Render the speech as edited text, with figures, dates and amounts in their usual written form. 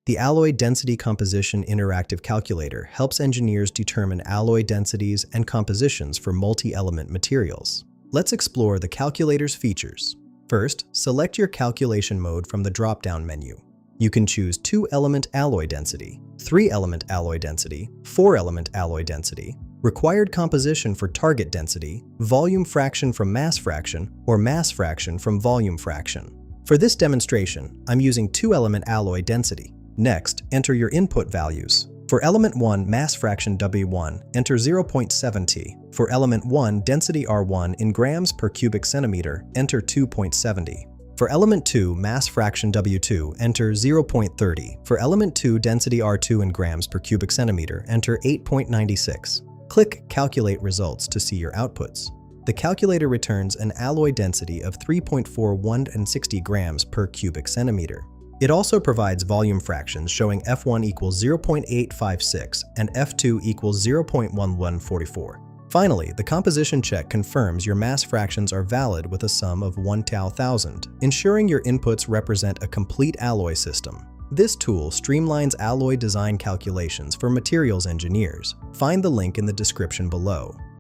The Alloy Density Composition Interactive Calculator helps engineers determine alloy densities and compositions for multi-element materials. Let's explore the calculator's features. First, select your calculation mode from the drop-down menu. You can choose 2-element alloy density, 3-element alloy density, 4-element alloy density, required composition for target density, volume fraction from mass fraction, or mass fraction from volume fraction. For this demonstration, I'm using 2-element alloy density. Next, enter your input values. For element 1, mass fraction W1, enter 0.70. For element 1, density R1 in grams per cubic centimeter, enter 2.70. For element 2, mass fraction W2, enter 0.30. For element 2, density R2 in grams per cubic centimeter, enter 8.96. Click Calculate Results to see your outputs. The calculator returns an alloy density of 3.4160 grams per cubic centimeter. It also provides volume fractions showing F1 equals 0.856 and F2 equals 0.1144. Finally, the composition check confirms your mass fractions are valid with a sum of 1 tau thousand, ensuring your inputs represent a complete alloy system. This tool streamlines alloy design calculations for materials engineers. Find the link in the description below.